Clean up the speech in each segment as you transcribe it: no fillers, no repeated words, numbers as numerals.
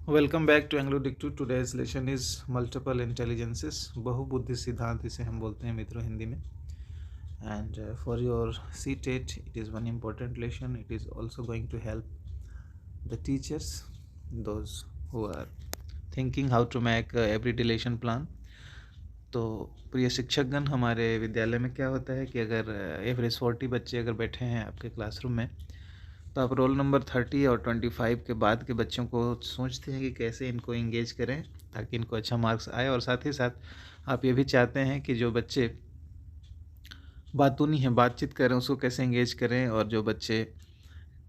Welcome back to Anglo Dictu. Today's lesson is multiple intelligences, बहुबुद्धि सिद्धांत इसे हम बोलते हैं मित्रों हिंदी में। And for your CTET it is one important lesson. It is also going to help the teachers, those who are thinking how to make everyday lesson plan. तो प्रिय शिक्षकगण, हमारे विद्यालय में क्या होता है कि अगर एवरेज 40 बच्चे अगर बैठे हैं आपके क्लासरूम में, तो आप रोल नंबर 30 और 25 के बाद के बच्चों को सोचते हैं कि कैसे इनको इंगेज करें ताकि इनको अच्छा मार्क्स आए। और साथ ही साथ आप ये भी चाहते हैं कि जो बच्चे बातूनी हैं, बातचीत करें, उसको कैसे इंगेज करें। और जो बच्चे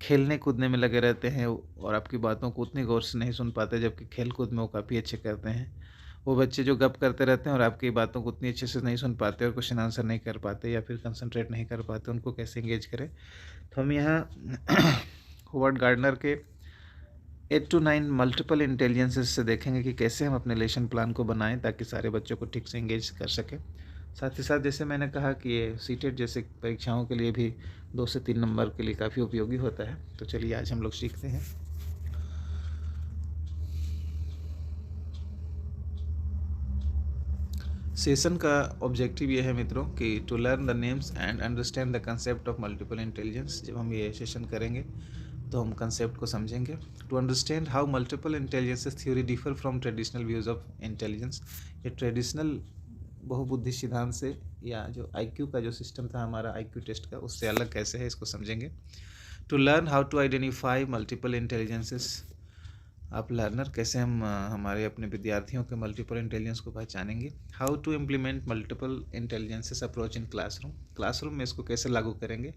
खेलने कूदने में लगे रहते हैं और आपकी बातों को उतनी गौर से नहीं सुन पाते, जबकि खेल कूद में वो काफ़ी अच्छे करते हैं, वो बच्चे जो गप करते रहते हैं और आपकी बातों को उतनी अच्छे से नहीं सुन पाते और क्वेश्चन आंसर नहीं कर पाते या फिर कंसंट्रेट नहीं कर पाते, उनको कैसे इंगेज करें। तो हम यहाँ होवर्ड गार्डनर के 8 to 9 मल्टीपल इंटेलिजेंसेस से देखेंगे कि कैसे हम अपने लेसन प्लान को बनाएं ताकि सारे बच्चों को ठीक से इंगेज कर सकें। साथ ही साथ जैसे मैंने कहा कि ये सीटेट जैसे परीक्षाओं के लिए भी 2 से 3 नंबर के लिए काफ़ी उपयोगी होता है। तो चलिए आज हम लोग सीखते हैं। सेशन का ऑब्जेक्टिव ये है मित्रों कि to learn the names and understand the concept of multiple intelligence. जब हम ये सेशन करेंगे तो हम कंसेप्ट को समझेंगे. To understand how multiple intelligences theory differ from traditional views of intelligence. ये ट्रेडिशनल बहुबुद्धि सिद्धांत से या जो आईक्यू का जो सिस्टम था हमारा आईक्यू टेस्ट का, उससे अलग कैसे है, इसको समझेंगे. To learn how to identify multiple intelligences. आप लर्नर कैसे हम हमारे अपने विद्यार्थियों के मल्टीपल इंटेलिजेंस को पहचानेंगे. How to implement multiple intelligences approach in classroom. Classroom में इसको कैसे लागू करेंगे.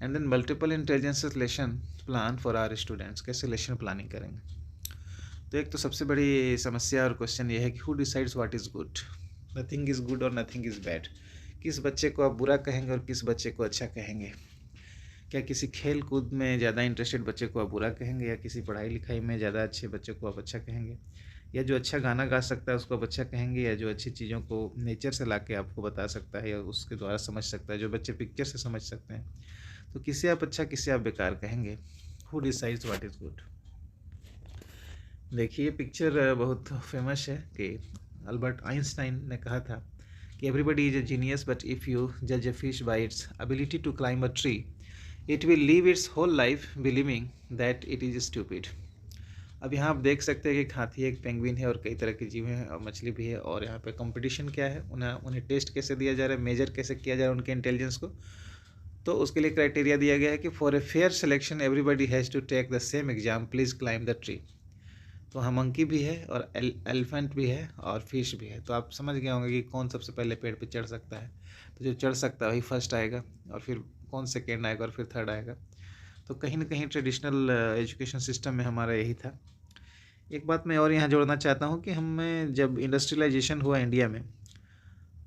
And then multiple intelligences lesson plan for our students. कैसे लेसन प्लानिंग करेंगे. तो एक तो सबसे बड़ी समस्या और क्वेश्चन ये है कि who decides what is good. Nothing is good और नथिंग इज़ बैड. किस बच्चे को आप बुरा कहेंगे और किस बच्चे को अच्छा कहेंगे. क्या किसी खेल कूद में ज़्यादा इंटरेस्टेड बच्चे को आप बुरा कहेंगे या किसी पढ़ाई लिखाई में ज़्यादा अच्छे बच्चे को आप अच्छा कहेंगे. या जो अच्छा गाना गा सकता है उसको आप अच्छा कहेंगे, या जो अच्छी चीज़ों को नेचर से ला के आपको बता सकता है या उसके द्वारा समझ सकता है, जो बच्चे पिक्चर से समझ सकते हैं, तो किसे आप अच्छा किसे आप बेकार कहेंगे. Who decides what is good. देखिए पिक्चर बहुत फेमस है कि अल्बर्ट आइंस्टाइन ने कहा था कि everybody is a genius but if you जज a fish by its ability to climb a tree it will live its whole life believing that it is stupid. अब यहाँ आप देख सकते हैं कि एक हाथी, एक पेंगुइन है और कई तरह के जीव हैं और मछली भी है. और यहाँ पे कंपटीशन क्या है, उन्हें टेस्ट कैसे दिया जा रहा है, मेजर कैसे किया जा रहा है उनके इंटेलिजेंस को. तो उसके लिए क्राइटेरिया दिया गया है कि for a fair selection everybody has to take the same exam, please climb the tree. तो हाँ, मंकी भी है और एलिफेंट भी है और फिश भी है. तो आप समझ गए होंगे कि कौन सबसे पहले पेड़ पे चढ़ सकता है. तो जो चढ़ सकता है वही फर्स्ट आएगा और फिर कौन सेकेंड आएगा और फिर थर्ड आएगा. तो कहीं ना कहीं ट्रेडिशनल एजुकेशन सिस्टम में हमारा यही था. एक बात मैं और यहाँ जोड़ना चाहता हूँ कि हमें जब इंडस्ट्रियलाइजेशन हुआ इंडिया में,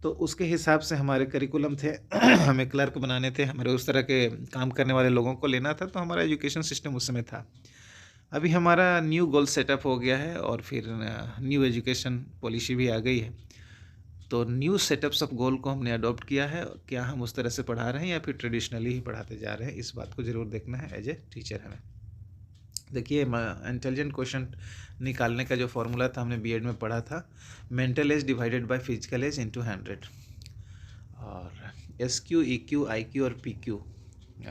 तो उसके हिसाब से हमारे करिकुलम थे. हमें क्लर्क बनाने थे, हमारे उस तरह के काम करने वाले लोगों को लेना था. तो हमारा एजुकेशन सिस्टम उस समय था. अभी हमारा न्यू गोल सेटअप हो गया है और फिर न्यू एजुकेशन पॉलिसी भी आ गई है. तो न्यू सेटअप्स ऑफ गोल को हमने अडॉप्ट किया है. क्या हम उस तरह से पढ़ा रहे हैं या फिर ट्रेडिशनली ही पढ़ाते जा रहे हैं, इस बात को ज़रूर देखना है एज ए टीचर हमें. देखिए इंटेलिजेंट क्वेश्चन निकालने का जो फॉर्मूला था हमने बीएड में पढ़ा था, mental age divided by physical age into 100. और S Q, E Q, I Q और पी क्यू.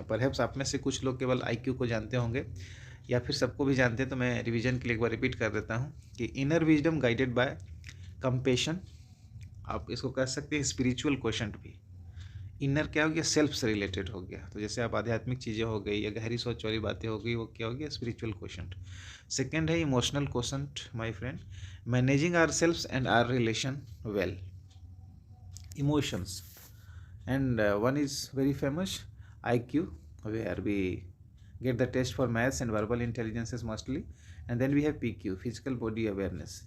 परहैप्स आप में से कुछ लोग केवल आई क्यू को जानते होंगे या फिर सबको भी जानते हैं, तो मैं रिवीजन के लिए एक बार रिपीट कर देता हूँ कि inner wisdom guided by compassion. आप इसको कह सकते हैं स्पिरिचुअल क्वेश्चन भी. इनर क्या हो गया, सेल्फ से रिलेटेड हो गया. तो जैसे आप आध्यात्मिक चीज़ें हो गई या गहरी सोच वाली बातें हो गई, वो क्या हो गया, स्पिरिचुअल क्वेश्चन. सेकेंड है emotional question my friend, managing our self and our relation well, emotions. And one is very famous, IQ, where we get the test for maths and verbal intelligences mostly. And then we have PQ, physical body awareness.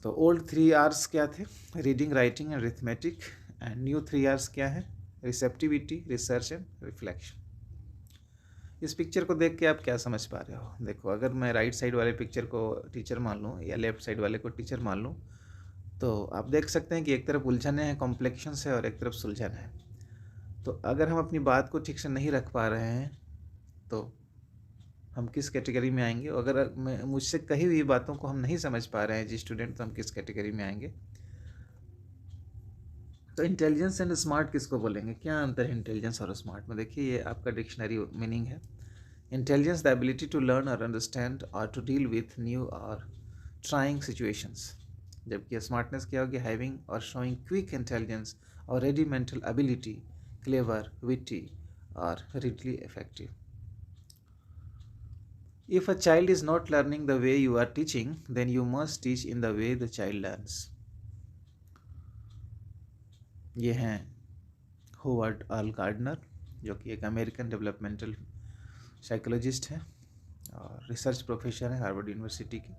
तो old 3 R's क्या थे, reading, writing and arithmetic. And new 3 R's क्या है, receptivity, research and reflection. इस picture को देख के आप क्या समझ पा रहे हो. देखो, अगर मैं राइट साइड वाले पिक्चर को टीचर मान लूँ या लेफ्ट साइड वाले को टीचर मान लूँ, तो आप देख सकते हैं कि एक तरफ उलझन है, कॉम्प्लेक्शन है, और एक तरफ सुलझन है. तो अगर हम अपनी बात को ठीक से नहीं रख पा रहे हैं तो हम किस कैटेगरी में आएंगे। अगर मुझसे कही हुई बातों को हम नहीं समझ पा रहे हैं जी स्टूडेंट, तो हम किस कैटेगरी में आएंगे। तो इंटेलिजेंस एंड स्मार्ट किसको बोलेंगे, क्या अंतर है इंटेलिजेंस और स्मार्ट में। देखिए ये आपका डिक्शनरी मीनिंग है। Intelligence the ability to learn और अंडरस्टैंड और टू डील विथ न्यू और ट्राइंग सिचुएशंस, जबकि स्मार्टनेस क्या होगी, हैविंग और शोइंग क्विक इंटेलिजेंस और ready mental ability, clever, witty और readily effective. If a child is not learning the way you are teaching, then you must teach in the way the child learns. ये हैं hovered आल gardener, जो कि एक American developmental psychologist हैं और research professor हैं Harvard university के।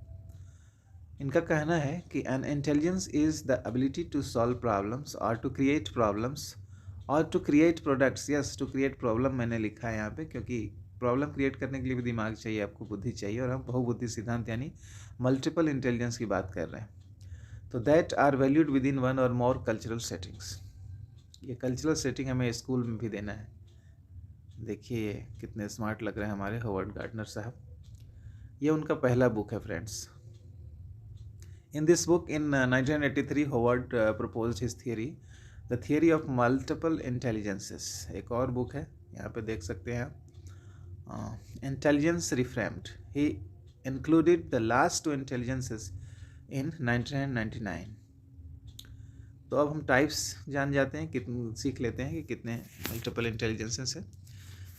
इनका कहना है कि an intelligence is the ability to solve problems और टू क्रिएट प्रॉब्लम्स और to create products. Yes, to create problem मैंने लिखा है यहाँ पे, क्योंकि प्रॉब्लम क्रिएट करने के लिए भी दिमाग चाहिए, आपको बुद्धि चाहिए, और हम बहुबुद्धि सिद्धांत यानी मल्टीपल इंटेलिजेंस की बात कर रहे हैं। तो that are valued within one or more cultural settings. ये कल्चरल सेटिंग हमें स्कूल में भी देना है। देखिए ये कितने स्मार्ट लग रहे हैं हमारे होवर्ड गार्डनर साहब। ये उनका पहला बुक है friends. In this book in 1983, Howard proposed his theory, the theory of multiple intelligences. एक और बुक है, यहाँ पे देख सकते हैं आप, Intelligence Reframed. He included the last two intelligences in 1999. तो अब हम टाइप्स जान जाते हैं, कितने सीख लेते हैं कि कितने मल्टीपल इंटेलिजेंसेस है।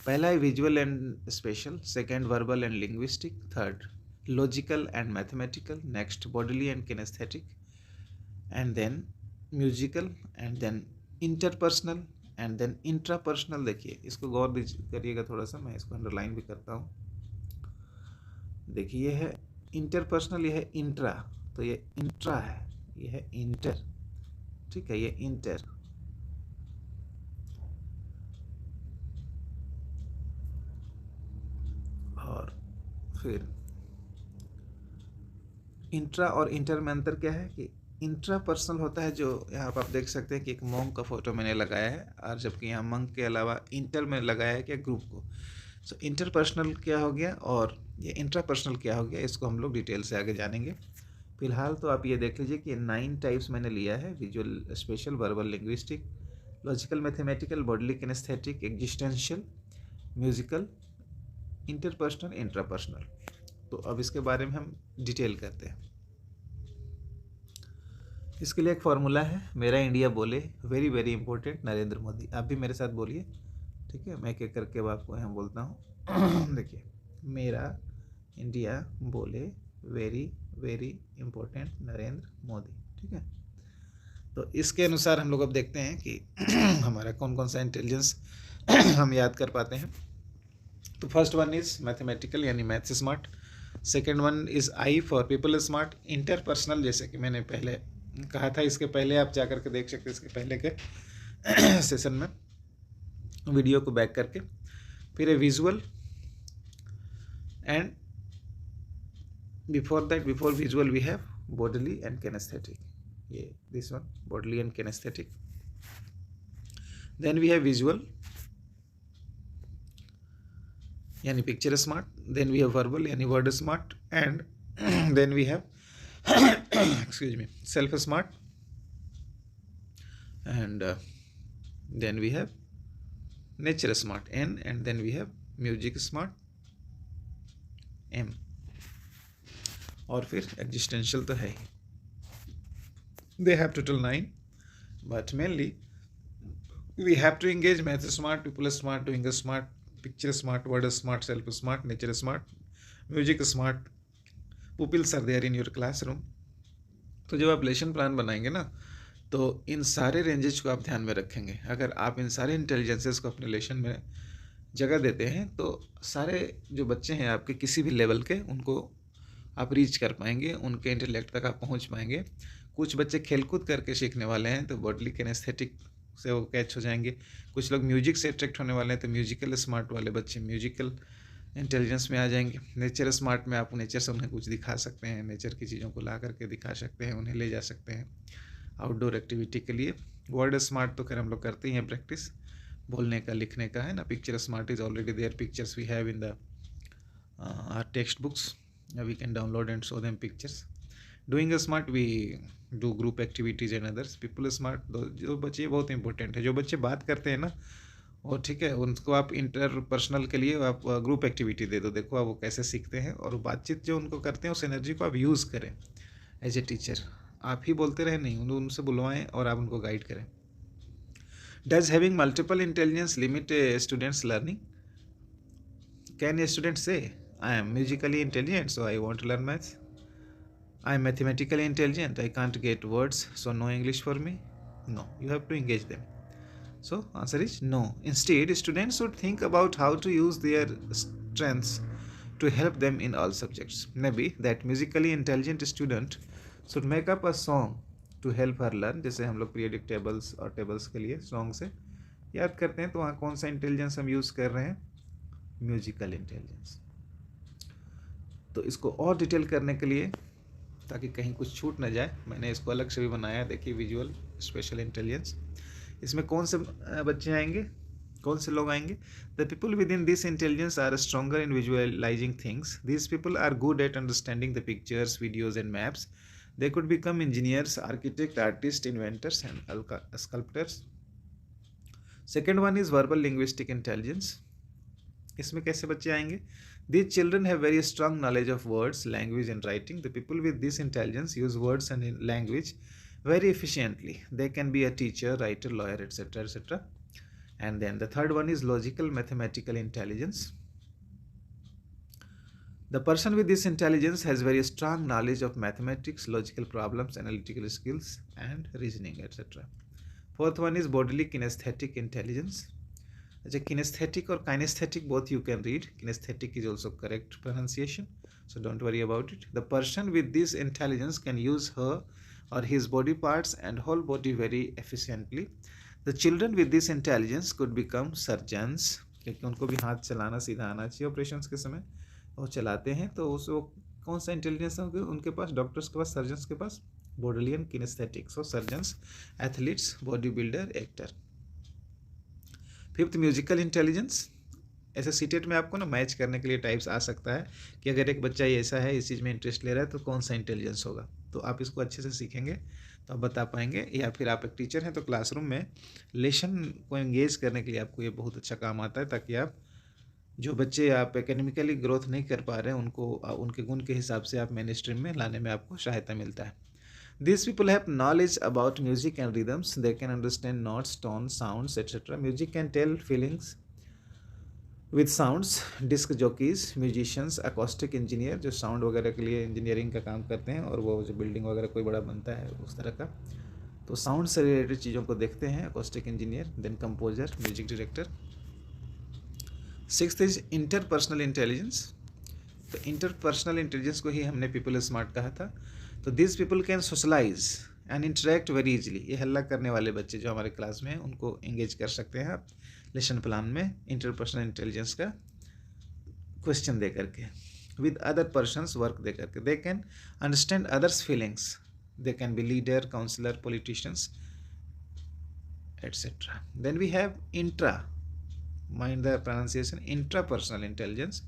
पहला है visual and special, second verbal and linguistic, third logical and mathematical, next bodily and kinesthetic, and then musical, and then interpersonal, and then intrapersonal। देखिए इसको गौर करिएगा थोड़ा सा, मैं इसको अंडरलाइन भी करता हूँ। देखिए ये है इंटरपर्सनल, ये है इंट्रा, तो ये इंट्रा है, ये है इंटर, ठीक है, ये इंटर। और फिर इंट्रा और इंटर में अंतर क्या है कि इंट्रा पर्सनल होता है, जो यहाँ पर आप देख सकते हैं कि एक मॉन्क का फोटो मैंने लगाया है, और जबकि यहाँ मॉन्क के अलावा इंटर में लगाया है क्या, ग्रुप को। सो इंटर पर्सनल क्या हो गया और ये इंट्रा पर्सनल क्या हो गया, इसको हम लोग डिटेल से आगे जानेंगे। फिलहाल तो आप ये देख लीजिए कि 9 टाइप्स मैंने लिया है, visual, special, verbal, linguistic, logical, mathematical, bodily, kinaesthetic, existential, musical, interpersonal, intrapersonal. तो अब इसके बारे में हम डिटेल करते हैं। इसके लिए एक फॉर्मूला है, मेरा इंडिया बोले, very very important, Narendra Modi. आप भी मेरे साथ बोलिए, ठीक है, मैं क्या करके आपको यहाँ बोलता हूँ। देखिए, मेरा इंडिया बोले, very very important, Narendra Modi, ठीक है। तो इसके अनुसार हम लोग अब देखते हैं कि हमारा कौन कौन सा इंटेलिजेंस हम याद कर पाते हैं। तो फर्स्ट वन इज मैथमेटिकल यानी maths smart, second one is I for people smart, interpersonal जैसे कि मैंने पहले कहा था, इसके पहले आप जा करके देख सकते हैं, इसके पहले के सेशन में वीडियो को बैक करके। फिर है visual, and before that, before visual we have bodily and kinesthetic, ये this one, bodily and kinesthetic. Then we have visual यानी picture smart, then we have verbal यानी word smart, and then we have excuse me, self smart, and then we have nature smart, N, and then we have music smart, M, और फिर existential तो है ही। they have total 9, but mainly we have to engage math smart, people smart, doing smart, picture smart, word smart, self smart, nature smart, music smart, pupils are there in your classroom। तो जब आप lesson plan बनाएंगे ना, तो इन सारे ranges को आप ध्यान में रखेंगे। अगर आप इन सारे इंटेलिजेंसेस को अपने लेसन में जगह देते हैं, तो सारे जो बच्चे हैं आपके किसी भी लेवल के, उनको आप रीच कर पाएंगे, उनके इंटेलेक्ट तक आप पहुंच पाएंगे। कुछ बच्चे खेलकूद करके सीखने वाले हैं, तो बॉडली किनेस्थेटिक से वो कैच हो जाएंगे। कुछ लोग म्यूजिक से अट्रैक्ट होने वाले हैं, तो म्यूजिकल स्मार्ट वाले बच्चे म्यूजिकल इंटेलिजेंस में आ जाएंगे। नेचर स्मार्ट में आप नेचर से उन्हें कुछ दिखा सकते हैं, नेचर की चीज़ों को ला करके दिखा सकते हैं, उन्हें ले जा सकते हैं आउटडोर एक्टिविटी के लिए। वर्ड स्मार्ट तो खैर हम लोग करते ही हैं प्रैक्टिस, बोलने का, लिखने का, है ना। Picture smart is already there, pictures we have in the our textbooks. We can download and show them pictures. Doing a smart, we do group activities and others. People smart, जो बच्चे बहुत important है, जो बच्चे बात करते हैं ना, और ठीक है, उनको आप इंटरपर्सनल के लिए आप ग्रुप एक्टिविटी दे दो, देखो आप वो कैसे सीखते हैं, और बातचीत जो उनको करते हैं उस एनर्जी को आप यूज़ करें एज ए टीचर. आप ही बोलते रहे नहीं, उनसे बुलवाएं और आप उनको गाइड करें. Does having multiple intelligence limit a students learning? Can a student say I am musically intelligent so I want to learn maths? I am mathematically intelligent, I can't get words, so no English for me? No, you have to engage them. So answer is no. Instead, students should think about how to use their strengths to help them in all subjects. Maybe that musically intelligent student should make up a song to help her learn. जैसे हम लोग periodic tables और tables के लिए song से याद करते हैं, तो वहाँ कौन सा इंटेलिजेंस हम यूज़ कर रहे हैं? Musical intelligence. तो इसको और डिटेल करने के लिए, ताकि कहीं कुछ छूट ना जाए, मैंने इसको अलग से भी बनाया. देखिए, विजुअल स्पेशल इंटेलिजेंस. इसमें कौन से बच्चे आएंगे, कौन से लोग आएंगे? The people within this intelligence are stronger in visualizing things. This people are good at understanding the pictures, videos and maps. They could become engineers, architect, artist, inventors and sculptors. Second one is verbal linguistic intelligence. इसमें कैसे बच्चे आएंगे? These children have very strong knowledge of words, language and writing. The people with this intelligence use words and language very efficiently. They can be a teacher, writer, lawyer, etc., etc. And then the third one is logical mathematical intelligence. The person with this intelligence has very strong knowledge of mathematics, logical problems, analytical skills and reasoning, etc. Fourth one is bodily kinesthetic intelligence. अच्छा, kinesthetic और kinesthetic both you can read. Kinesthetic is also correct pronunciation, so don't worry about it. The person with this intelligence can use her or his body parts and whole body very efficiently. The children with this intelligence could become surgeons, क्योंकि उनको भी हाथ चलाना सीधा आना चाहिए. Operations के समय वो चलाते हैं, तो उसको कौन सा इंटेलिजेंस है उनके पास? डॉक्टर्स के पास, सर्जन्स के पास bodily and kinesthetic. So surgeons, athletes, bodybuilder, actor. Fifth musical intelligence. ऐसे सीटेट में आपको ना मैच करने के लिए टाइप्स आ सकता है कि अगर एक बच्चा ऐसा है, इस चीज़ में इंटरेस्ट ले रहा है, तो कौन सा इंटेलिजेंस होगा. तो आप इसको अच्छे से सीखेंगे तो आप बता पाएंगे. या फिर आप एक टीचर हैं तो क्लासरूम में लेसन को एंगेज करने के लिए आपको ये बहुत अच्छा काम आता है, ताकि आप जो बच्चे आप एकेडमिकली ग्रोथ नहीं कर पा रहे हैं उनको उनके गुण के हिसाब से आप मेन स्ट्रीम में लाने में आपको सहायता मिलता है. These people have knowledge about music and rhythms. They can understand notes, tones, sounds, etc. Music can tell feelings with sounds. Disc jockeys, musicians, acoustic engineer, जो साउंड वगैरह के लिए इंजीनियरिंग का काम करते हैं, और वो जो बिल्डिंग वगैरह कोई बड़ा बनता है उस तरह का, तो साउंड से रिलेटेड चीज़ों को देखते हैं, acoustic engineer. Then composer, music director. Sixth is interpersonal intelligence. तो इंटरपर्सनल इंटेलिजेंस को ही हमने पीपल स्मार्ट कहा था. तो this people can socialize and interact very easily. ये हल्ला करने वाले बच्चे जो हमारे क्लास में हैं, उनको एंगेज कर सकते हैं आप लेसन प्लान में इंटरपर्सनल इंटेलिजेंस का क्वेश्चन दे करके, विद अदर पर्सन्स वर्क दे करके. They can understand others feelings. They can be leader, counsellor, politicians, etcetera. Then we have intra, mind the pronunciation, intrapersonal intelligence.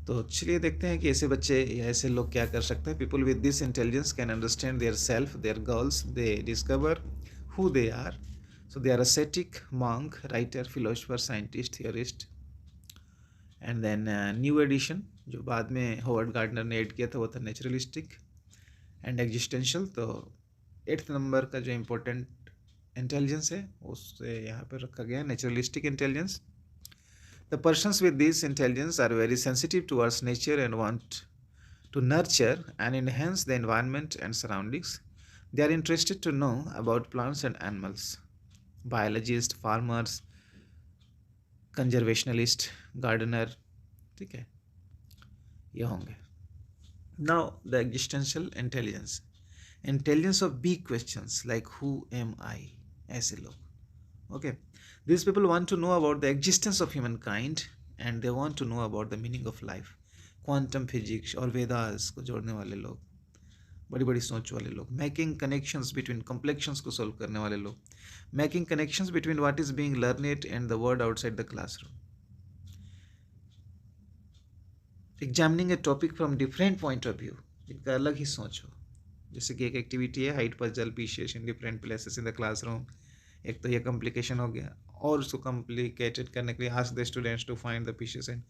तो चलिए देखते हैं कि ऐसे बच्चे या ऐसे लोग क्या कर सकते हैं. People with this intelligence can understand their self, their goals, they discover who they are. So they are ascetic, monk, writer, philosopher, scientist, theorist. And then new edition जो बाद में होवर्ड गार्डनर ने ऐड किया था, वो था naturalistic and existential. तो 8th number का जो इम्पोर्टेंट इंटेलिजेंस है उससे यहाँ पर रखा गया naturalistic intelligence. The persons with this intelligence are very sensitive towards nature and want to nurture and enhance the environment and surroundings. They are interested to know about plants and animals. Biologists, farmers, conservationist, gardener, ठीक है, ये होंगे. Now the existential intelligence. Intelligence of big questions like who am I? ऐसे लोग. Okay. These people want to know about the existence of humankind and they want to know about the meaning of life. Quantum physics और वेदास को जोड़ने वाले लोग, बड़ी बड़ी सोच वाले लोग. Making connections between complexions को solve करने वाले लोग. Making connections between what is being learned and the world outside the classroom. Examining A topic from different point of view, जिनका अलग ही सोच हो। जैसे कि एक एक्टिविटी है hide puzzle pieces in different places in the classroom, एक तो ये कॉम्प्लिकेशन हो गया, और उसको कॉम्प्लिकेटेड करने के लिए ask the students to find the pieces and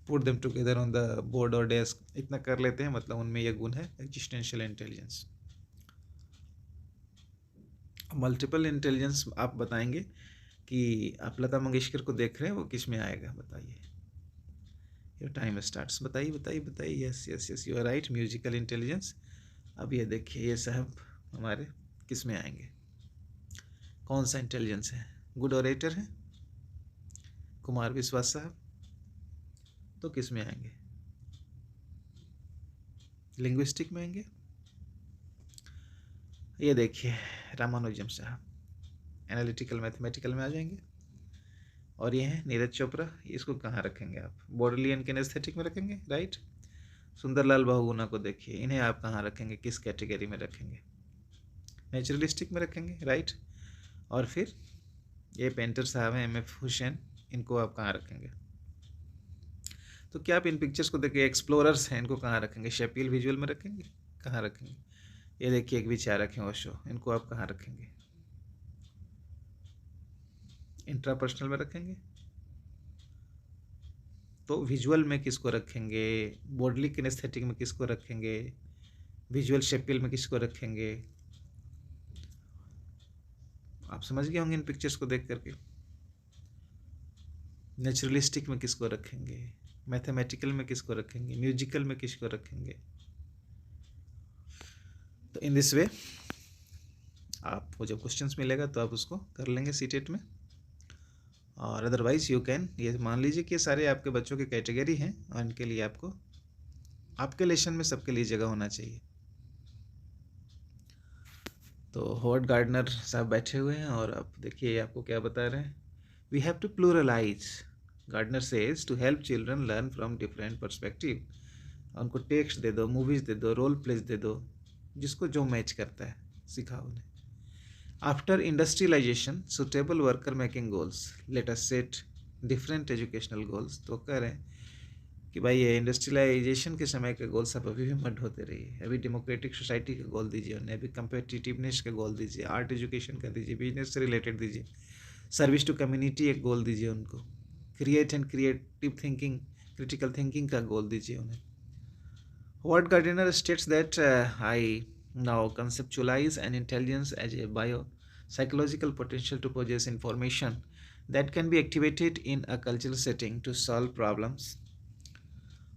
put them together on the board or desk, इतना कर लेते हैं, मतलब उनमें यह गुण है एग्जिस्टेंशियल इंटेलिजेंस। मल्टीपल इंटेलिजेंस आप बताएंगे कि आप लता मंगेशकर को देख रहे हैं, वो किस में आएगा बताइए। योर टाइम स्टार्ट्स, बताइए बताइए बताइए। Yes yes yes, you are right, musical intelligence. अब ये देखिए ये साहब हमारे किस में आएंगे, कौन सा इंटेलिजेंस है, गुड ऑरेटर है कुमार विश्वास साहब, तो किस में आएंगे, लिंग्विस्टिक में आएंगे। ये देखिए रामानुजम साहब एनालिटिकल मैथमेटिकल में आ जाएंगे। और ये है नीरज चोपड़ा, इसको कहाँ रखेंगे आप, बॉडीलियन किनेस्थेटिक में रखेंगे, राइट। सुंदरलाल बहुगुणा को देखिए, इन्हें आप कहाँ रखेंगे, किस कैटेगरी में रखेंगे, नेचुरलिस्टिक में रखेंगे, राइट। और फिर ये पेंटर साहब हैं M.F. हुसैन, इनको आप कहाँ रखेंगे। तो क्या आप इन पिक्चर्स को देखिए, एक्सप्लोरर्स हैं, इनको कहाँ रखेंगे, शेपियल विजुअल में रखेंगे, कहाँ रखेंगे। ये देखिए एक विचारक हैं ओशो, इनको आप कहाँ रखेंगे, इंट्रापर्सनल में रखेंगे। तो विजुअल में किसको रखेंगे, बॉडली किनेस्थेटिक में किसको रखेंगे, विजुअल शेपियल में किसको रखेंगे, आप समझ गए होंगे इन पिक्चर्स को देख करके। नेचुरलिस्टिक में किसको रखेंगे, मैथमेटिकल में किसको रखेंगे, म्यूजिकल में किसको रखेंगे। तो इन दिस वे आपको जब क्वेश्चंस मिलेगा तो आप उसको कर लेंगे सीटेट में। और अदरवाइज यू कैन, ये मान लीजिए कि सारे आपके बच्चों की कैटेगरी हैं और इनके लिए आपको आपके लेसन में सबके लिए जगह होना चाहिए। तो हॉवर्ड गार्डनर साहब बैठे हुए हैं और आप देखिए आपको क्या बता रहे हैं, we have to pluralize, Gardner says, to help children learn from different perspective. उनको टेक्स्ट दे दो, मूवीज़ दे दो, रोल प्लेस दे दो, जिसको जो मैच करता है सिखाओ उन्हें। After industrialization suitable worker making goals, let us set different educational goals. तो कह रहे हैं कि भाई ये इंडस्ट्रियलाइजेशन के समय के गोल्स आप अभी भी मड होते रहिए, अभी डेमोक्रेटिक सोसाइटी के गोल दीजिए उन्हें, अभी कम्पिटिटिवनेस के गोल दीजिए, आर्ट एजुकेशन का दीजिए, बिजनेस से रिलेटेड दीजिए, सर्विस टू कम्युनिटी एक गोल दीजिए उनको, create and creative thinking, critical thinking का गोल दीजिए उन्हें। Howard Gardner states that I now conceptualize an intelligence as a biopsychological potential to possess information that can be activated in a cultural setting to solve problems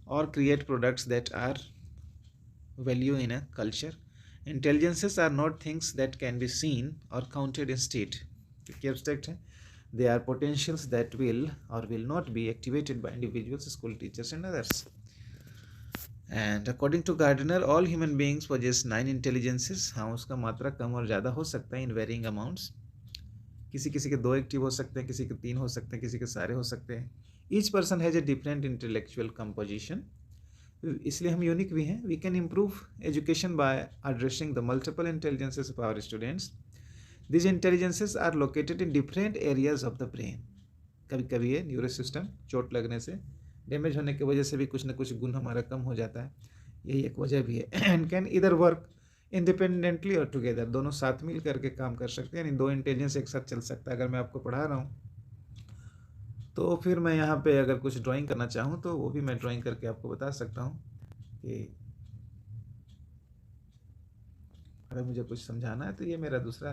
or create products that are value in a culture. Intelligences are not things that can be seen or counted instead. Abstract, they are potentials that will or will not be activated by individuals, school teachers and others. And according to Gardner all human beings possess 9 intelligences. हाँ, उसका मात्रा कम और ज़्यादा हो सकता है इन varying amounts, किसी किसी के 2 एक्टिव हो सकते हैं, किसी के 3 हो सकते हैं, किसी के सारे हो सकते हैं। Each person has a different intellectual composition, इसलिए हम यूनिक भी हैं। We can improve education by addressing the multiple intelligences of our students. These intelligences are located in different areas of the brain. कभी कभी ये न्यूरो सिस्टम चोट लगने से, डैमेज होने की वजह से भी कुछ ना कुछ गुण हमारा कम हो जाता है, यही एक वजह भी है। एंड कैन इधर वर्क इंडिपेंडेंटली और टुगेदर, दोनों साथ मिल करके काम कर सकते हैं, यानी 2 इंटेलिजेंस एक साथ चल सकता है। अगर मैं आपको पढ़ा रहा हूँ तो फिर मैं यहाँ पे अगर कुछ ड्राइंग करना चाहूँ तो वो भी मैं ड्राइंग करके आपको बता सकता हूँ कि अगर मुझे कुछ समझाना है तो ये मेरा दूसरा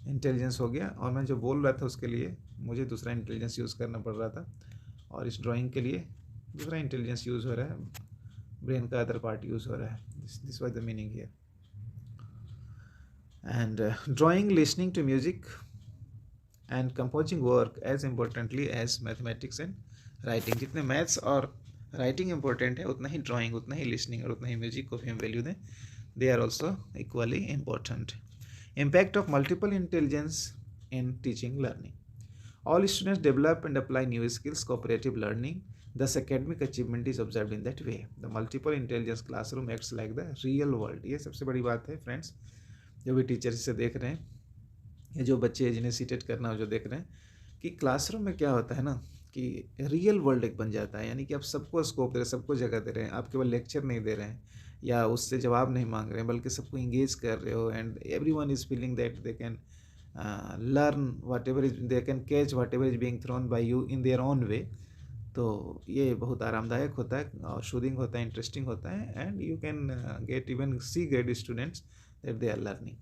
इंटेलिजेंस हो गया, और मैं जो बोल रहा था उसके लिए मुझे दूसरा इंटेलिजेंस यूज़ करना पड़ रहा था, और इस ड्राइंग के लिए दूसरा इंटेलिजेंस यूज़ हो रहा है, ब्रेन का अदर पार्ट यूज़ हो रहा है। This was the meaning here. And drawing, listening to music and composing work as importantly as mathematics and writing. जितने मैथ्स और राइटिंग इंपॉर्टेंट है उतना ही ड्राइंग, उतना ही लिसनिंग और उतना ही म्यूजिक को भी हम वैल्यू दें, they are also equally important. Impact of multiple intelligence in teaching learning. All students develop and apply new skills, cooperative learning, thus academic achievement is observed in that way. The multiple intelligence classroom acts like the real world. ये सबसे बड़ी बात है friends, जो भी teacher इसे देख रहे हैं या जो बच्चे जिन्हें सीटेट करना हो जो देख रहे हैं, कि क्लासरूम में क्या होता है ना, कि रियल वर्ल्ड एक बन जाता है, यानी कि आप सबको स्कोप दे रहे हैं, सबको जगह दे रहे हैं, आप केवल लेक्चर नहीं दे रहे हैं या उससे जवाब नहीं मांग रहे हैं, बल्कि सबको इंगेज कर रहे हो, and everyone is feeling that they can learn whatever is, they can catch whatever is being thrown by you in their own way. तो ये बहुत आरामदायक होता है और शूदिंग होता है, इंटरेस्टिंग होता है, and you can get even C grade students that they are learning.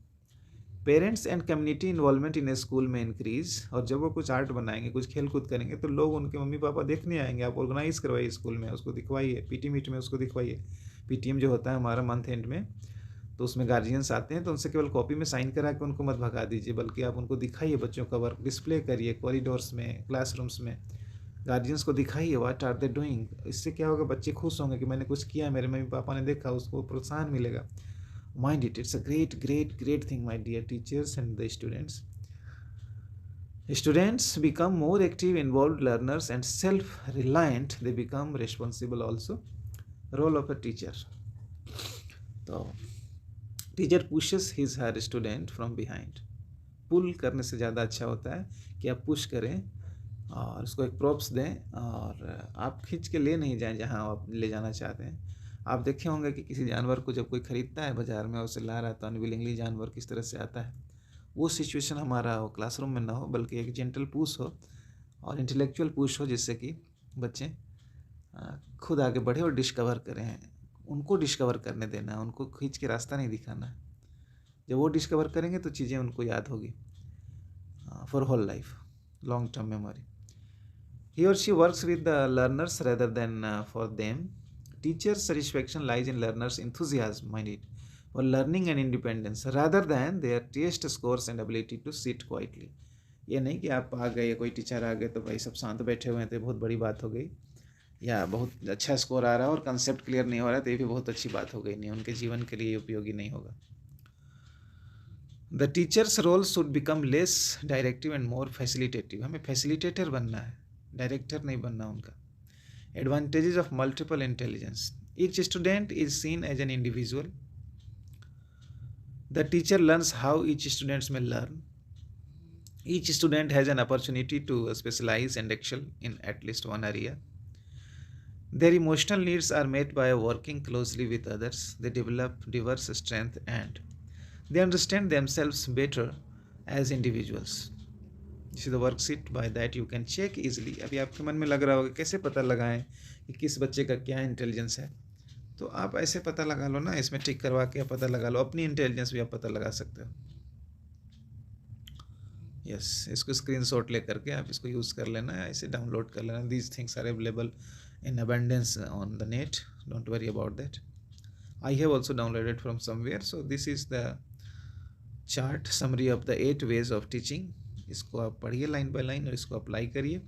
Parents and community involvement in a school में इंक्रीज, और जब वो कुछ आर्ट बनाएंगे, कुछ खेल कूद करेंगे, तो लोग, उनके मम्मी पापा देखने आएंगे। आप ऑर्गेनाइज करवाइए स्कूल में, उसको दिखवाइए, पीटी मीट में उसको दिखवाइए। पीटीएम जो होता है हमारा मंथ एंड में, तो उसमें गार्जियंस आते हैं, तो उनसे केवल कॉपी में साइन करा के उनको मत भगा दीजिए, बल्कि आप उनको दिखाइए बच्चों का वर्क, डिस्प्ले करिए कॉरिडोर्स में, क्लासरूम्स में, गार्जियंस को दिखाइए व्हाट आर दे डूइंग। इससे क्या होगा, बच्चे खुश होंगे कि मैंने कुछ किया, मेरे मम्मी पापा ने देखा, उसको प्रोत्साहन मिलेगा। Mind it, it's a great thing, my dear teachers and the students. Students become more active, involved learners and self-reliant. They become responsible also. Role of a teacher. तो teacher pushes his her student from behind. पुल करने से ज़्यादा अच्छा होता है कि आप push करें और उसको एक प्रॉप्स दें, और आप खींच के ले नहीं जाएं जहां आप ले जाना चाहते हैं। आप देखे होंगे कि किसी जानवर को जब कोई ख़रीदता है बाज़ार में, उसे ला रहा है, तो अनविलिंगली जानवर किस तरह से आता है। वो सिचुएशन हमारा हो, क्लासरूम में ना हो, बल्कि एक जेंटल पुश हो और इंटेलेक्चुअल पुश हो, जिससे कि बच्चे खुद आगे बढ़े और डिस्कवर करें। उनको डिस्कवर करने देना है, उनको खींच के रास्ता नहीं दिखाना है। जब वो डिस्कवर करेंगे तो चीज़ें उनको याद होगी for whole life, long term memory. He or she works with the learners rather than for them. Teacher's satisfaction lies in learners' enthusiasm, mind it, for learning and independence rather than their test scores and ability to sit quietly. ये नहीं कि आप आ गए, कोई teacher आ गए तो भाई सब शांत बैठे हुए हैं तो बहुत बड़ी बात हो गई, या बहुत अच्छा स्कोर आ रहा है और कंसेप्ट क्लियर नहीं हो रहा है तो ये भी बहुत अच्छी बात हो गई। नहीं, उनके जीवन के लिए उपयोगी नहीं होगा। The teacher's role should become less directive and more facilitative. हमें फैसिलिटेटर बनना है, डायरेक्टर नहीं बनना उनका। Advantages of multiple intelligence. Each student is seen as an individual. The teacher learns how each student may learn. Each student has an opportunity to specialize and excel in at least one area. Their emotional needs are met by working closely with others. They develop diverse strengths and they understand themselves better as individuals. This is the worksheet. By that you can check easily. अभी आपके मन में लग रहा होगा कैसे पता लगाएं कि किस बच्चे का क्या इंटेलिजेंस है, तो आप ऐसे पता लगा लो ना, इसमें टिक करवा के आप पता लगा लो। अपनी इंटेलिजेंस भी आप पता लगा सकते हो। यस, इसको स्क्रीनशॉट ले करके आप इसको यूज़ कर लेना, ऐसे डाउनलोड कर लेना। These things are available in abundance on the net, don't worry about that. I have also downloaded from somewhere. So this is the chart summary of the 8 ways of teaching. इसको आप पढ़िए line by line और इसको apply करिए।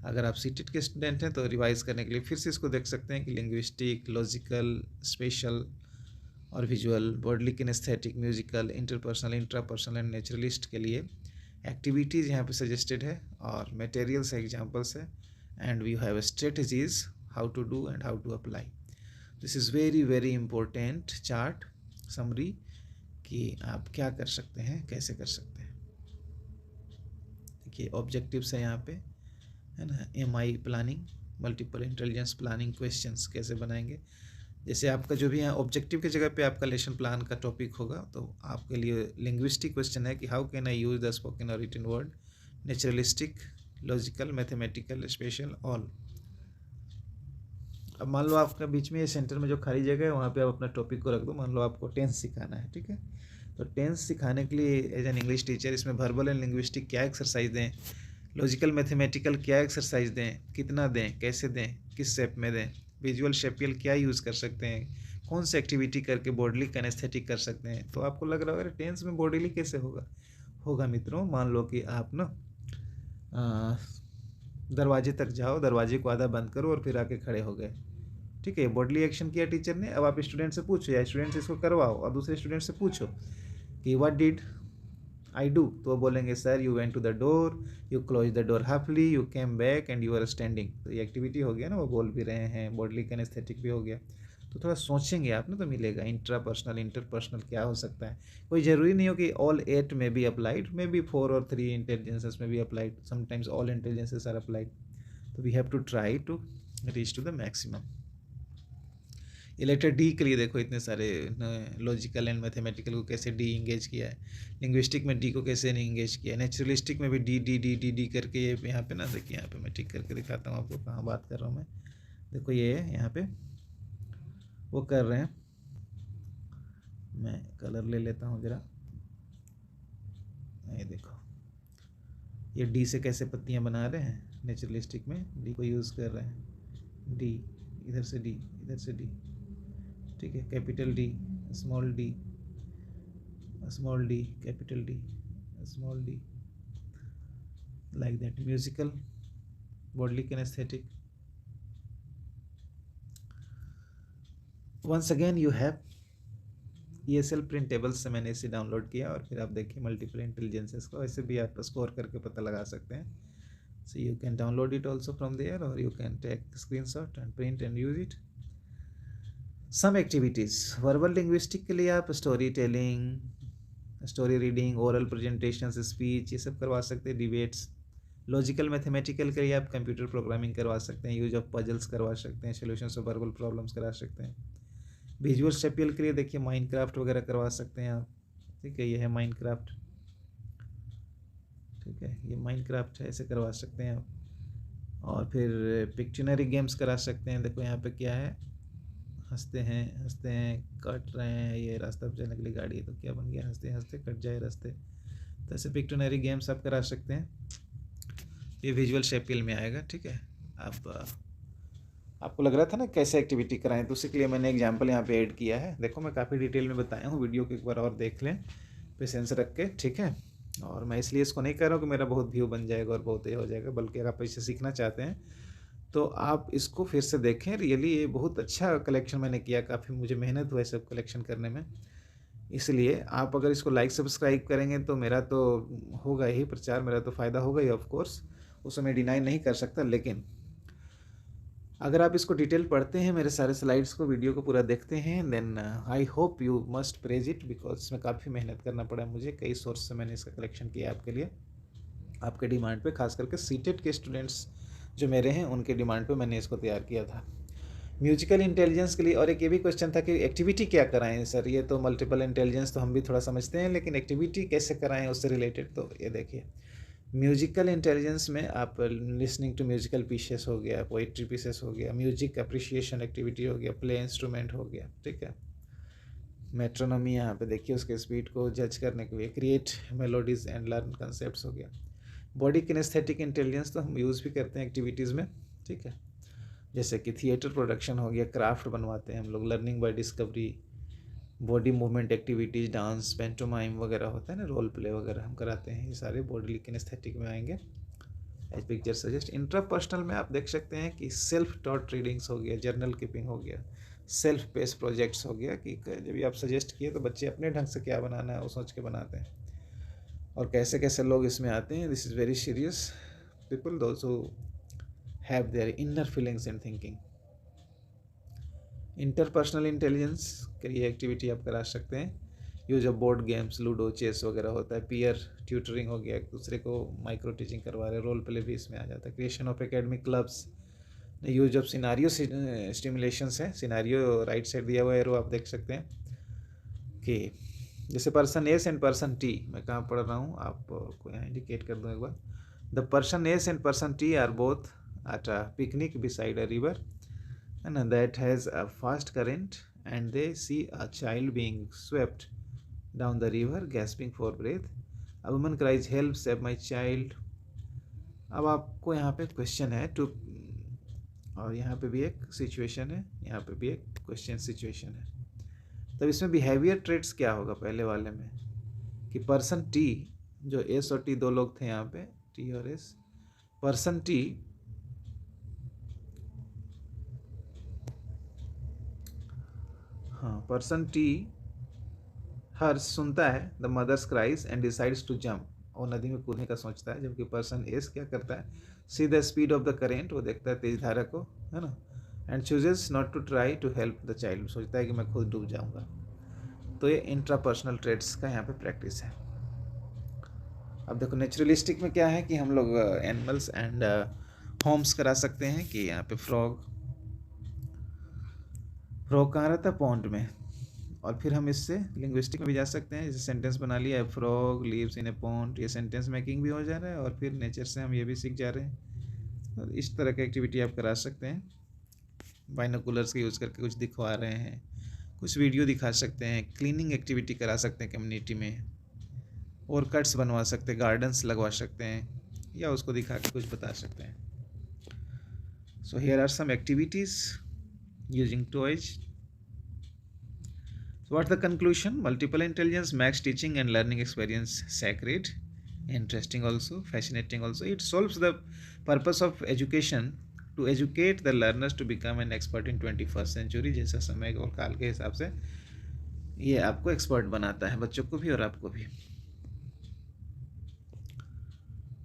अगर आप CTET के student हैं तो रिवाइज करने के लिए फिर से इसको देख सकते हैं कि लिंग्विस्टिक, लॉजिकल, स्पेशल और visual, bodily kinesthetic, musical, interpersonal, intrapersonal and naturalist के लिए एक्टिविटीज़ यहाँ पे सजेस्टेड है और मटेरियल्स एग्जाम्पल्स है, and we have strategies how to do and how to apply. This is very important chart summary कि आप क्या कर सकते हैं, कैसे कर सकते हैं। देखिए ऑब्जेक्टिव्स है यहाँ पे, है ना। MI planning, multiple intelligence planning questions कैसे बनाएंगे। जैसे आपका जो भी यहाँ ऑब्जेक्टिव की जगह पे आपका लेसन प्लान का टॉपिक होगा, तो आपके लिए लिंग्विस्टिक क्वेश्चन है कि how can I use the spoken और written word, naturalistic, logical, mathematical, spatial, all. अब मान लो आपका बीच में ये सेंटर में जो खाली जगह है वहाँ पे आप अपना टॉपिक को रख दो। मान लो आपको टेंस सिखाना है, ठीक है, तो टेंस सिखाने के लिए एज एन इंग्लिश टीचर इसमें वर्बल एंड लिंग्विस्टिक क्या एक्सरसाइज दें, लॉजिकल मैथमेटिकल क्या एक्सरसाइज दें, कितना दें, कैसे दें, किस शेप में दें, विजुअल शेपियल क्या यूज़ कर सकते हैं, कौन सी एक्टिविटी करके बॉडली कैनेस्थेटिक कर सकते हैं। तो आपको लग रहा होगा टेंस में बॉडली कैसे होगा मित्रों। मान लो कि आप ना दरवाजे तक जाओ, दरवाजे को आधा बंद करो और फिर आके खड़े हो गए, ठीक है, बॉडली एक्शन किया टीचर ने। अब आप स्टूडेंट से पूछो या स्टूडेंट से इसको करवाओ और दूसरे स्टूडेंट से पूछो कि व्हाट डिड आई डू, तो वो बोलेंगे sir you went to the door, you close the door halfly, you came back and you are standing. तो ये एक्टिविटी हो गया ना, वो बोल भी रहे हैं, बॉडली कैनेस्थेटिक भी हो गया। तो थोड़ा सोचेंगे आप ना तो मिलेगा। इंट्रापर्सनल, इंटरपर्सनल क्या हो सकता है। कोई ज़रूरी नहीं हो कि ऑल 8 में भी अप्लाइड, मे बी 4 और 3 इंटेलिजेंसेस में भी applied, sometimes all intelligences are applied. तो we have to try to reach to the maximum. ये लेटर डी के लिए देखो इतने सारे लॉजिकल एंड मैथमेटिकल को कैसे डी इंगेज किया है, लिंग्विस्टिक में डी को कैसे नहीं इंगेज किया है, नेचुरलिस्टिक में भी D D D D D करके ये यहाँ पे ना देखिए, यहाँ पे मैं टिक करके दिखाता हूँ आपको कहाँ बात कर रहा हूँ मैं। देखो ये यहाँ पे वो कर रहे हैं, मैं कलर ले लेता हूँ ज़रा, ये देखो ये डी से कैसे पत्तियाँ बना रहे हैं, नेचुरलिस्टिक में डी को यूज़ कर रहे हैं, डी इधर से डी, इधर से डी, ठीक है, capital D, small D, small D, capital D, small D, like that. Musical, bodily kinesthetic. Once again you have ESL printables से मैंने इसे डाउनलोड किया, और फिर आप देखिए मल्टीपल इंटेलिजेंसेस को ऐसे भी आप स्कोर करके पता लगा सकते हैं। So you can download it also from there, और you can take screenshot and print and use it. Some activities, verbal linguistic के लिए आप story telling, story reading, oral presentation, speech, ये सब करवा सकते हैं, डिबेट्स। लॉजिकल मैथमेटिकल के लिए आप कंप्यूटर प्रोग्रामिंग करवा सकते हैं, यूज ऑफ पजल्स करवा सकते हैं, सोल्यूशंस ऑफ वर्बल प्रॉब्लम्स करा सकते हैं। विजुअल स्पेशियल के लिए देखिए माइनक्राफ्ट वगैरह करवा सकते हैं आप, ठीक है, ये है माइनक्राफ्ट, ठीक है, ये माइनक्राफ्ट है, ऐसे करवा सकते हैं आप। और फिर पिक्चनरी गेम्स करा सकते हैं, देखो यहाँ पे क्या है, हंसते हैं कट रहे हैं, ये रास्ता पे चलने के लिए गाड़ी है, तो क्या बन गया, हंसते हंसते कट जाए रास्ते, तो ऐसे पिक्चनरी गेम्स आप करा सकते हैं, ये विजुअल स्पेशियल में आएगा, ठीक है। आपको लग रहा था ना कैसे एक्टिविटी कराएं, तो उसी के लिए मैंने एग्जांपल यहाँ पे ऐड किया है। देखो मैं काफ़ी डिटेल में बताया हूँ, वीडियो को एक बार और देख लें पेशेंस रख के, ठीक है। और मैं इसलिए इसको नहीं कर रहा हूँ कि मेरा बहुत व्यू बन जाएगा और बहुत ये हो जाएगा, बल्कि अगर आप इसे सीखना चाहते हैं तो आप इसको फिर से देखें। रियली ये बहुत अच्छा कलेक्शन मैंने किया, काफ़ी मुझे मेहनत हुआ सब कलेक्शन करने में, इसलिए आप अगर इसको लाइक सब्सक्राइब करेंगे तो मेरा तो होगा ही प्रचार, मेरा तो फ़ायदा होगा ही ऑफकोर्स, उसे मैं डिनाई नहीं कर सकता। लेकिन अगर आप इसको डिटेल पढ़ते हैं, मेरे सारे स्लाइड्स को, वीडियो को पूरा देखते हैं, then I hope you must praise it, because इसमें काफ़ी मेहनत करना पड़ा मुझे, कई सोर्स से मैंने इसका कलेक्शन किया आपके लिए, आपके डिमांड पे, खास करके सीटेट के स्टूडेंट्स जो मेरे हैं उनके डिमांड पे मैंने इसको तैयार किया था। म्यूजिकल इंटेलिजेंस के लिए, और एक ये भी क्वेश्चन था कि एक्टिविटी क्या कराएं सर, ये तो मल्टीपल इंटेलिजेंस तो हम भी थोड़ा समझते हैं, लेकिन एक्टिविटी कैसे कराएं उससे रिलेटेड, तो ये देखिए म्यूजिकल इंटेलिजेंस में आप लिसनिंग टू म्यूजिकल पीसेस हो गया, पोइट्री पीसेस हो गया, म्यूजिक अप्रिशिएशन एक्टिविटी हो गया, प्ले इंस्ट्रूमेंट हो गया, ठीक है, मेट्रोनॉमी यहाँ पे देखिए उसके स्पीड को जज करने के लिए, create melodies and learn concepts हो गया। बॉडी किनेस्थेटिक इंटेलिजेंस तो हम यूज़ भी करते हैं एक्टिविटीज़ में, ठीक है, जैसे कि थिएटर प्रोडक्शन हो गया, क्राफ्ट बनवाते हैं हम लोग, learning by discovery, body movement activities, dance, pantomime वगैरह होता है ना, रोल प्ले वगैरह हम कराते हैं, ये सारे बॉडी किनेस्थेटिक में आएंगे। As picture suggest. इंट्रापर्सनल में आप देख सकते हैं कि सेल्फ टॉट रीडिंग्स हो गया, जर्नल कीपिंग हो गया, सेल्फ पेस प्रोजेक्ट्स हो गया, कि जब भी आप सजेस्ट किए तो बच्चे अपने ढंग से क्या बनाना है वो सोच के बनाते हैं, और कैसे कैसे लोग इसमें आते हैं। This is very serious people, those who have their inner feelings and thinking. Interpersonal intelligence के लिए एक्टिविटी आप करा सकते हैं, use of board games, ludo, chess वगैरह होता है, पीयर ट्यूटरिंग हो गया, एक दूसरे को माइक्रो टीचिंग करवा रहे, रोल प्ले भी इसमें आ जाता है, creation of academic clubs, use of scenario stimulations है, सिनारियो राइट साइड दिया हुआ है, एरो आप देख सकते हैं कि जैसे person S and person T, मैं कहाँ पढ़ रहा हूँ आपको यहाँ इंडिकेट कर दूँ एक बार, the person S and person T are both at a picnic beside a river and that has a fast current, and they see a child being swept down the river gasping for breath. A woman cries, help, save my child. अब आपको यहाँ पे question है to, और यहाँ पे भी एक सिचुएशन है, यहाँ पे भी एक क्वेश्चन सिचुएशन है। तब इसमें बिहेवियर ट्रेट्स क्या होगा पहले वाले में, कि पर्सन टी, जो एस और टी दो लोग थे यहाँ पे, टी और एस, पर्सन टी हाँ, पर्सन टी हर्ष सुनता है the mother's cries and decides to jump, और नदी में कूदने का सोचता है, जबकि पर्सन एस क्या करता है, see the speed of the current, वो देखता है तेज धारा को, है ना, and chooses not to try to help the child, सोचता है कि मैं खुद डूब जाऊंगा। तो ये इंट्रापर्सनल ट्रेड्स का यहाँ पे प्रैक्टिस है। अब देखो नेचुरलिस्टिक में क्या है कि हम लोग एनिमल्स एंड होम्स करा सकते हैं कि यहाँ पे फ्रॉग कहाँ रहता है, पॉन्ड में। और फिर हम इससे लिंग्विस्टिक में भी जा सकते हैं, जैसे सेंटेंस बना लिया है, frog lives in a pond, ये सेंटेंस मेकिंग भी हो जा रहा है और फिर नेचर से हम ये भी सीख जा रहे हैं। तो इस तरह की एक्टिविटी आप करा सकते हैं। बाइनोकुलर्स का यूज़ करके कुछ दिखवा रहे हैं, कुछ वीडियो दिखा सकते हैं, क्लीनिंग एक्टिविटी करा सकते हैं कम्युनिटी में, और कट्स बनवा सकते हैं, गार्डन्स लगवा सकते हैं, या उसको दिखा के कुछ बता सकते हैं। So here are some activities using toys. So what's the conclusion? Multiple intelligence makes teaching and learning experience sacred, interesting also, fascinating also. It solves the purpose of education to educate the learners to become an expert in 21st century. जैसा समय और काल के हिसाब से ये आपको expert बनाता है, बच्चों को भी और आपको भी.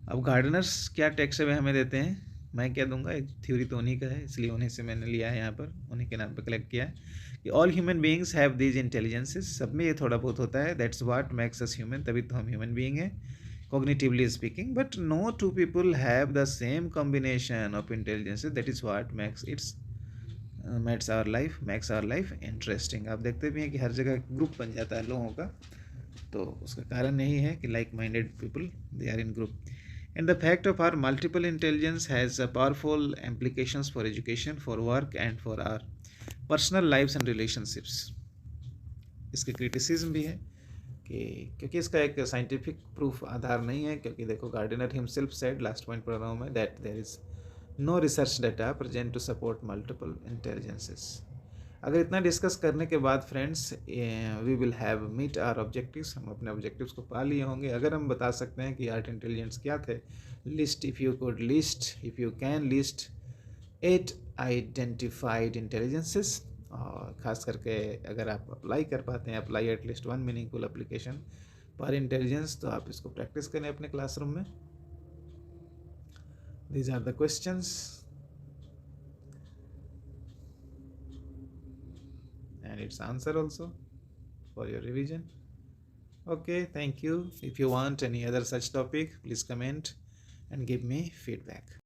अब गार्डनर्स क्या टैक्स अवे हमें देते हैं, मैं क्या दूंगा, एक थ्योरी तो उन्हीं का है, इसलिए उन्हीं से मैंने लिया है, यहाँ पर उन्हीं के नाम पर कलेक्ट किया है कि all human beings have these intelligences. सब में ये थोड़ा बहुत होता है. That's what makes us human, तभी तो हम ह्यूमन बीइंग हैं cognitively speaking. But no two people have the same combination of intelligences. That is what makes our life interesting. आप देखते भी हैं कि हर जगह ग्रुप बन जाता है लोगों का, तो उसका कारण यही है कि like minded people they are in group. And the fact of our multiple intelligence has powerful implications for education, for work and for our personal lives and relationships. इसके क्रिटिसिज्म भी है कि क्योंकि इसका एक साइंटिफिक प्रूफ आधार नहीं है, क्योंकि देखो Gardner himself said, last point पढ़ रहा हूँ मैं, that there is no research data present to support multiple intelligences. अगर इतना डिस्कस करने के बाद friends we will have meet our objectives, हम अपने ऑब्जेक्टिव्स को पा लिए होंगे अगर हम बता सकते हैं कि आर्ट इंटेलिजेंस क्या थे. List, if you can list 8 identified intelligences, और ख़ास करके अगर आप अप्लाई कर पाते हैं, अप्लाई एटलीस्ट 1 मीनिंगफुल एप्लीकेशन पर इंटेलिजेंस, तो आप इसको प्रैक्टिस करें अपने क्लासरूम में. These are the questions and its answer also for your revision. Okay, thank you. If you want any other such topic, please comment and give me feedback.